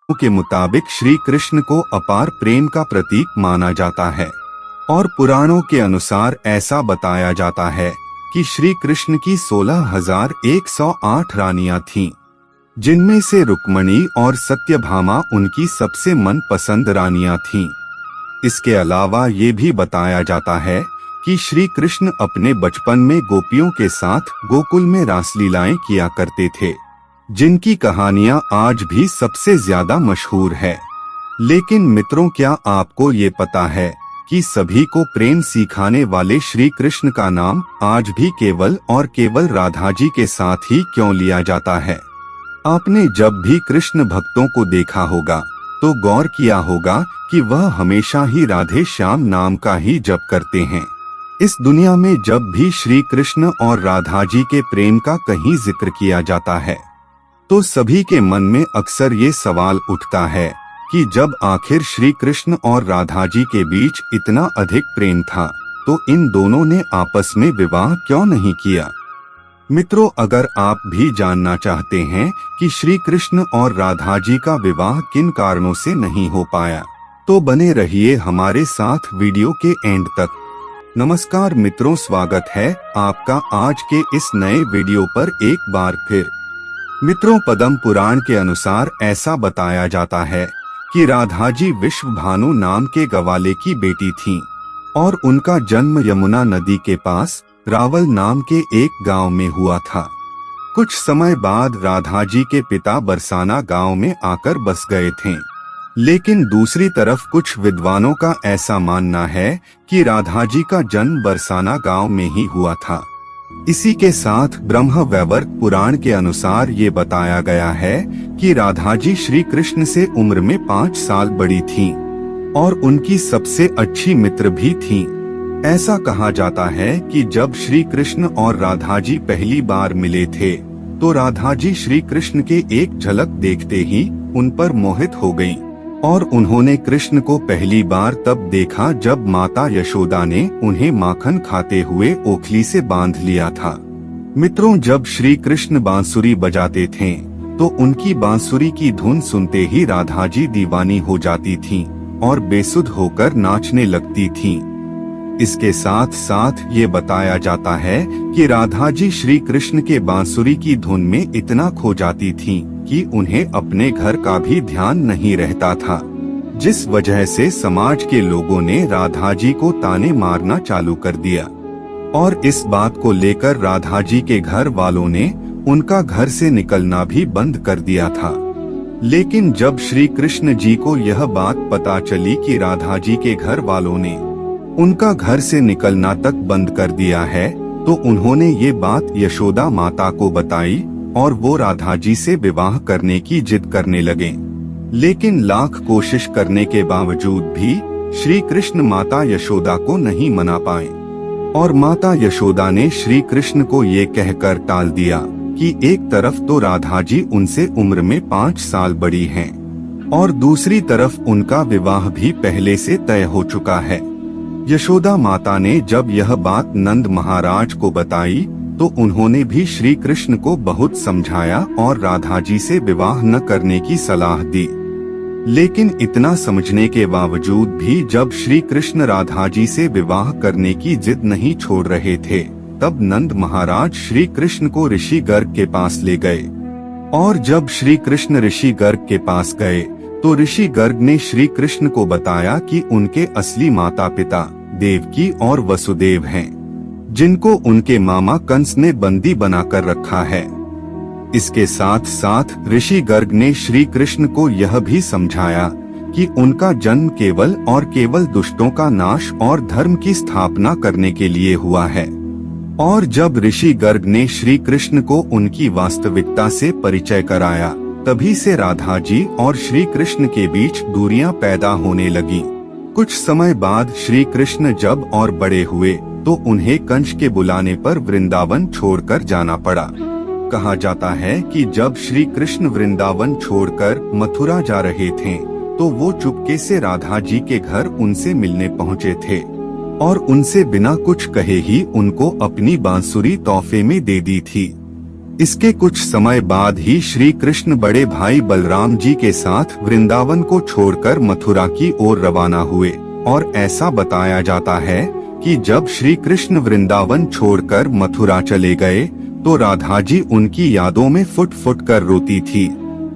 के मुताबिक श्री कृष्ण को अपार प्रेम का प्रतीक माना जाता है और पुराणों के अनुसार ऐसा बताया जाता है कि श्री कृष्ण की 16,108 रानियां थीं, जिनमें से रुक्मणी और सत्यभामा उनकी सबसे मनपसंद रानियां थीं। इसके अलावा ये भी बताया जाता है कि श्री कृष्ण अपने बचपन में गोपियों के साथ गोकुल में रासलीलाएं किया करते थे, जिनकी कहानियां आज भी सबसे ज्यादा मशहूर है। लेकिन मित्रों, क्या आपको ये पता है कि सभी को प्रेम सिखाने वाले श्री कृष्ण का नाम आज भी केवल और केवल राधा जी के साथ ही क्यों लिया जाता है? आपने जब भी कृष्ण भक्तों को देखा होगा तो गौर किया होगा कि वह हमेशा ही राधे श्याम नाम का ही जप करते हैं। इस दुनिया में जब भी श्री कृष्ण और राधा जी के प्रेम का कहीं जिक्र किया जाता है तो सभी के मन में अक्सर ये सवाल उठता है कि जब आखिर श्री कृष्ण और राधा जी के बीच इतना अधिक प्रेम था तो इन दोनों ने आपस में विवाह क्यों नहीं किया? मित्रों, अगर आप भी जानना चाहते हैं कि श्री कृष्ण और राधा जी का विवाह किन कारणों से नहीं हो पाया, तो बने रहिए हमारे साथ वीडियो के एंड तक। नमस्कार मित्रों, स्वागत है आपका आज के इस नए वीडियो पर एक बार फिर। मित्रों, पद्म पुराण के अनुसार ऐसा बताया जाता है कि राधा जी विश्वभानु नाम के गवाले की बेटी थीं और उनका जन्म यमुना नदी के पास रावल नाम के एक गांव में हुआ था। कुछ समय बाद राधा जी के पिता बरसाना गांव में आकर बस गए थे, लेकिन दूसरी तरफ कुछ विद्वानों का ऐसा मानना है कि राधा जी का जन्म बरसाना गांव में ही हुआ था। इसी के साथ ब्रह्म वैवर्त पुराण के अनुसार ये बताया गया है कि राधा जी श्री कृष्ण से उम्र में 5 साल बड़ी थीं और उनकी सबसे अच्छी मित्र भी थीं। ऐसा कहा जाता है कि जब श्री कृष्ण और राधा जी पहली बार मिले थे तो राधा जी श्री कृष्ण के एक झलक देखते ही उन पर मोहित हो गईं और उन्होंने कृष्ण को पहली बार तब देखा जब माता यशोदा ने उन्हें माखन खाते हुए ओखली से बांध लिया था। मित्रों, जब श्री कृष्ण बांसुरी बजाते थे तो उनकी बांसुरी की धुन सुनते ही राधा जी दीवानी हो जाती थीं और बेसुध होकर नाचने लगती थीं। इसके साथ साथ ये बताया जाता है कि राधा जी श्री कृष्ण के बांसुरी की धुन में इतना खो जाती थीं कि उन्हें अपने घर का भी ध्यान नहीं रहता था, जिस वजह से समाज के लोगों ने राधा जी को ताने मारना चालू कर दिया और इस बात को लेकर राधा जी के घर वालों ने उनका घर से निकलना भी बंद कर दिया था। लेकिन जब श्री कृष्ण जी को यह बात पता चली कि राधा जी के घर वालों ने उनका घर से निकलना तक बंद कर दिया है तो उन्होंने ये बात यशोदा माता को बताई और वो राधा जी से विवाह करने की जिद करने लगे। लेकिन लाख कोशिश करने के बावजूद भी श्री कृष्ण माता यशोदा को नहीं मना पाए और माता यशोदा ने श्री कृष्ण को ये कहकर टाल दिया कि एक तरफ तो राधा जी उनसे उम्र में 5 साल बड़ी हैं और दूसरी तरफ उनका विवाह भी पहले से तय हो चुका है। यशोदा माता ने जब यह बात नंद महाराज को बताई तो उन्होंने भी श्री कृष्ण को बहुत समझाया और राधा जी से विवाह न करने की सलाह दी। लेकिन इतना समझने के बावजूद भी जब श्री कृष्ण राधा जी से विवाह करने की जिद नहीं छोड़ रहे थे तब नंद महाराज श्री कृष्ण को ऋषि गर्ग के पास ले गए और जब श्री कृष्ण ऋषि गर्ग के पास गए तो ऋषि गर्ग ने श्री कृष्ण को बताया कि उनके असली माता पिता देवकी और वसुदेव हैं, जिनको उनके मामा कंस ने बंदी बनाकर रखा है। इसके साथ साथ ऋषि गर्ग ने श्री कृष्ण को यह भी समझाया कि उनका जन्म केवल और केवल दुष्टों का नाश और धर्म की स्थापना करने के लिए हुआ है। और जब ऋषि गर्ग ने श्री कृष्ण को उनकी वास्तविकता से परिचय कराया तभी से राधा जी और श्री कृष्ण के बीच दूरियां पैदा होने लगी। कुछ समय बाद श्री कृष्ण जब और बड़े हुए तो उन्हें कंस के बुलाने पर वृंदावन छोड़कर जाना पड़ा। कहा जाता है कि जब श्री कृष्ण वृंदावन छोड़कर मथुरा जा रहे थे तो वो चुपके से राधा जी के घर उनसे मिलने पहुँचे थे और उनसे बिना कुछ कहे ही उनको अपनी बांसुरी तोहफे में दे दी थी। इसके कुछ समय बाद ही श्री कृष्ण बड़े भाई बलराम जी के साथ वृंदावन को छोड़कर मथुरा की ओर रवाना हुए। और ऐसा बताया जाता है कि जब श्री कृष्ण वृंदावन छोड़कर मथुरा चले गए तो राधा जी उनकी यादों में फुट फुट कर रोती थी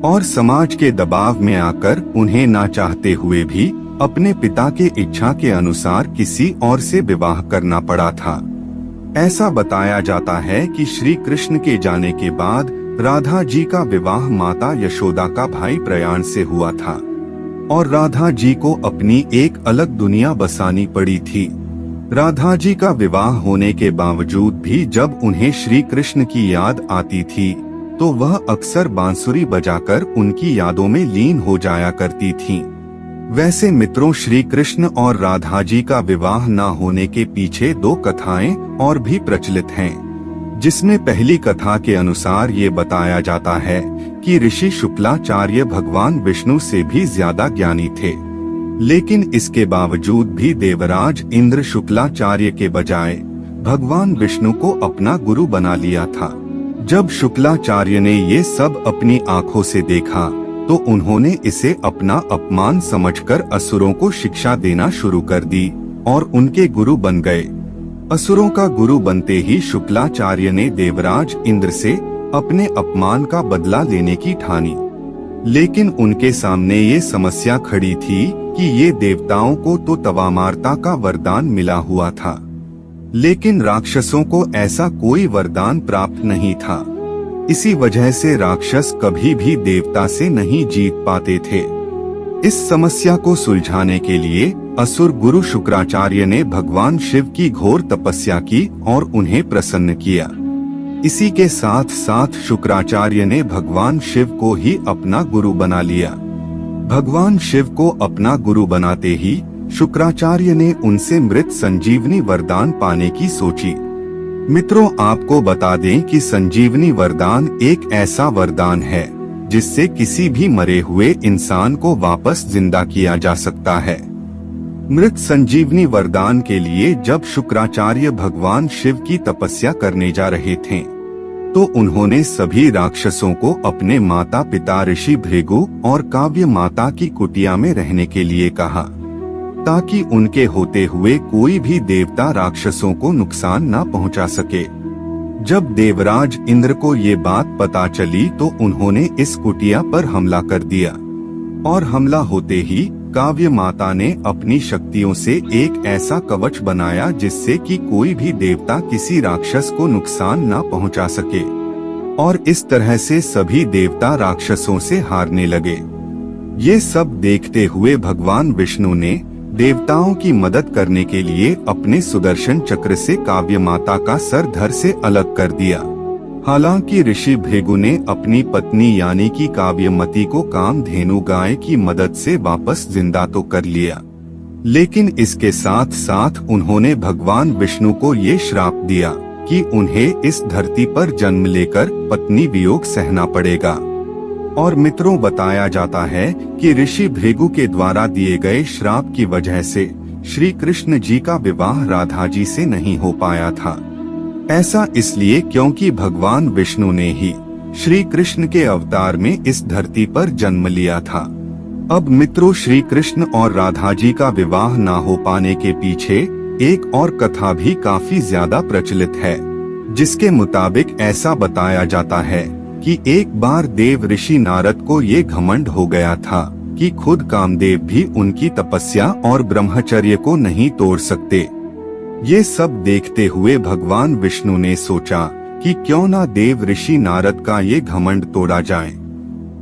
और समाज के दबाव में आकर उन्हें ना चाहते हुए भी अपने पिता के इच्छा के अनुसार किसी और से विवाह करना पड़ा था। ऐसा बताया जाता है कि श्री कृष्ण के जाने के बाद राधा जी का विवाह माता यशोदा का भाई प्रयाण से हुआ था और राधा जी को अपनी एक अलग दुनिया बसानी पड़ी थी। राधा जी का विवाह होने के बावजूद भी जब उन्हें श्री कृष्ण की याद आती थी तो वह अक्सर बांसुरी बजाकर उनकी यादों में लीन हो जाया करती थीं। वैसे मित्रों, श्री कृष्ण और राधा जी का विवाह न होने के पीछे दो कथाएं और भी प्रचलित हैं, जिसमें पहली कथा के अनुसार ये बताया जाता है कि ऋषि शुक्लाचार्य भगवान विष्णु से भी ज्यादा ज्ञानी थे, लेकिन इसके बावजूद भी देवराज इंद्र शुक्लाचार्य के बजाय भगवान विष्णु को अपना गुरु बना लिया था। जब शुक्लाचार्य ने ये सब अपनी आंखों से देखा तो उन्होंने इसे अपना अपमान समझकर असुरों को शिक्षा देना शुरू कर दी और उनके गुरु बन गए। असुरों का गुरु बनते ही शुक्लाचार्य ने देवराज इंद्र से अपने अपमान का बदला लेने की ठानी, लेकिन उनके सामने ये समस्या खड़ी थी कि ये देवताओं को तो तवामारता का वरदान मिला हुआ था, लेकिन राक्षसों को ऐसा कोई वरदान प्राप्त नहीं था। इसी वजह से राक्षस कभी भी देवता से नहीं जीत पाते थे। इस समस्या को सुलझाने के लिए असुर गुरु शुक्राचार्य ने भगवान शिव की घोर तपस्या की और उन्हें प्रसन्न किया। इसी के साथ साथ शुक्राचार्य ने भगवान शिव को ही अपना गुरु बना लिया। भगवान शिव को अपना गुरु बनाते ही शुक्राचार्य ने उनसे मृत संजीवनी वरदान पाने की सोची। मित्रों, आपको बता दें कि संजीवनी वरदान एक ऐसा वरदान है जिससे किसी भी मरे हुए इंसान को वापस जिंदा किया जा सकता है। मृत संजीवनी वरदान के लिए जब शुक्राचार्य भगवान शिव की तपस्या करने जा रहे थे तो उन्होंने सभी राक्षसों को अपने माता पिता ऋषि भृगु और काव्य माता की कुटिया में रहने के लिए कहा, ताकि उनके होते हुए कोई भी देवता राक्षसों को नुकसान न पहुंचा सके। जब देवराज इंद्र को ये बात पता चली तो उन्होंने इस कुटिया पर हमला कर दिया और हमला होते ही काव्य माता ने अपनी शक्तियों से एक ऐसा कवच बनाया जिससे कि कोई भी देवता किसी राक्षस को नुकसान न पहुंचा सके, और इस तरह से सभी देवता राक्षसों से हारने लगे। ये सब देखते हुए भगवान विष्णु ने देवताओं की मदद करने के लिए अपने सुदर्शन चक्र से काव्य माता का सर धड़ से अलग कर दिया। हालांकि ऋषि भृगु ने अपनी पत्नी यानी कि काव्यमती को कामधेनु गाय की मदद से वापस जिंदा तो कर लिया, लेकिन इसके साथ साथ उन्होंने भगवान विष्णु को ये श्राप दिया कि उन्हें इस धरती पर जन्म लेकर पत्नी वियोग सहना पड़ेगा। और मित्रों, बताया जाता है कि ऋषि भृगु के द्वारा दिए गए श्राप की वजह से श्री कृष्ण जी का विवाह राधा जी से नहीं हो पाया था। ऐसा इसलिए क्योंकि भगवान विष्णु ने ही श्री कृष्ण के अवतार में इस धरती पर जन्म लिया था। अब मित्रों, श्री कृष्ण और राधा जी का विवाह न हो पाने के पीछे एक और कथा भी काफी ज्यादा प्रचलित है, जिसके मुताबिक ऐसा बताया जाता है कि एक बार देव ऋषि नारद को ये घमंड हो गया था कि खुद कामदेव भी उनकी तपस्या और ब्रह्मचर्य को नहीं तोड़ सकते। ये सब देखते हुए भगवान विष्णु ने सोचा कि क्यों ना देव ऋषि नारद का ये घमंड तोड़ा जाए।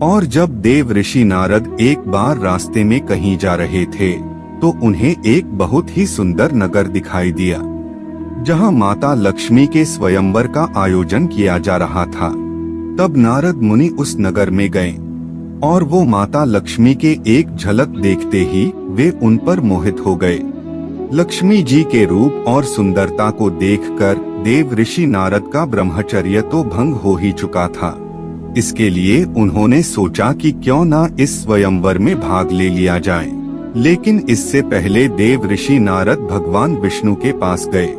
और जब देव ऋषि नारद एक बार रास्ते में कहीं जा रहे थे तो उन्हें एक बहुत ही सुंदर नगर दिखाई दिया, जहां माता लक्ष्मी के स्वयंवर का आयोजन किया जा रहा था। तब नारद मुनि उस नगर में गए और वो माता लक्ष्मी के एक झलक देखते ही वे उन पर मोहित हो गए। लक्ष्मी जी के रूप और सुंदरता को देखकर देव ऋषि नारद का ब्रह्मचर्य तो भंग हो ही चुका था। इसके लिए उन्होंने सोचा कि क्यों ना इस स्वयंवर में भाग ले लिया जाए, लेकिन इससे पहले देव ऋषि नारद भगवान विष्णु के पास गए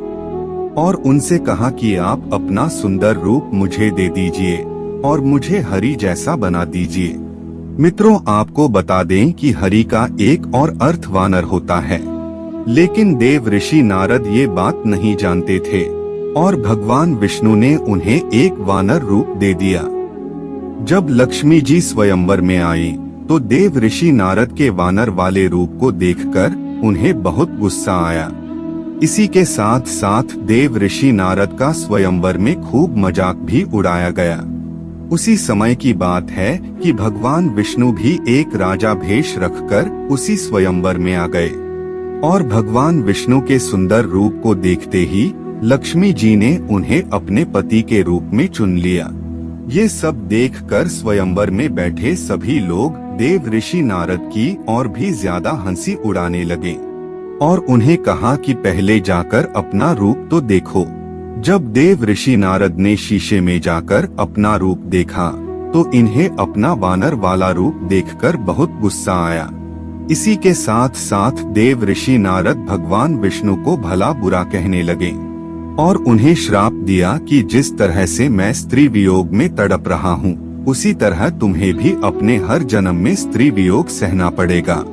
और उनसे कहा कि आप अपना सुंदर रूप मुझे दे दीजिए और मुझे हरि जैसा बना दीजिए। मित्रों, आपको बता दें कि हरि का एक और अर्थ वानर होता है, लेकिन देव ऋषि नारद ये बात नहीं जानते थे और भगवान विष्णु ने उन्हें एक वानर रूप दे दिया। जब लक्ष्मी जी स्वयंवर में आई तो देव ऋषि नारद के वानर वाले रूप को देखकर उन्हें बहुत गुस्सा आया। इसी के साथ साथ देव ऋषि नारद का स्वयंवर में खूब मजाक भी उड़ाया गया। उसी समय की बात है कि भगवान विष्णु भी एक राजा भेष रखकर उसी स्वयंवर में आ गए और भगवान विष्णु के सुंदर रूप को देखते ही लक्ष्मी जी ने उन्हें अपने पति के रूप में चुन लिया। ये सब देखकर स्वयंवर में बैठे सभी लोग देव ऋषि नारद की और भी ज्यादा हंसी उड़ाने लगे और उन्हें कहा कि पहले जाकर अपना रूप तो देखो। जब देव ऋषि नारद ने शीशे में जाकर अपना रूप देखा तो इन्हें अपना वानर वाला रूप देखकर बहुत गुस्सा आया। इसी के साथ साथ देव ऋषि नारद भगवान विष्णु को भला बुरा कहने लगे और उन्हें श्राप दिया कि जिस तरह से मैं स्त्री वियोग में तड़प रहा हूँ, उसी तरह तुम्हें भी अपने हर जन्म में स्त्री वियोग सहना पड़ेगा।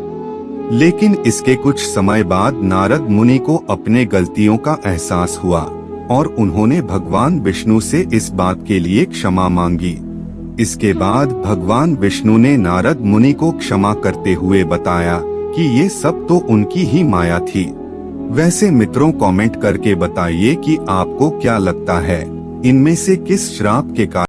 लेकिन इसके कुछ समय बाद नारद मुनि को अपने गलतियों का एहसास हुआ और उन्होंने भगवान विष्णु से इस बात के लिए क्षमा मांगी। इसके बाद भगवान विष्णु ने नारद मुनि को क्षमा करते हुए बताया कि ये सब तो उनकी ही माया थी। वैसे मित्रों, कमेंट करके बताइए कि आपको क्या लगता है, इनमें से किस श्राप के कारण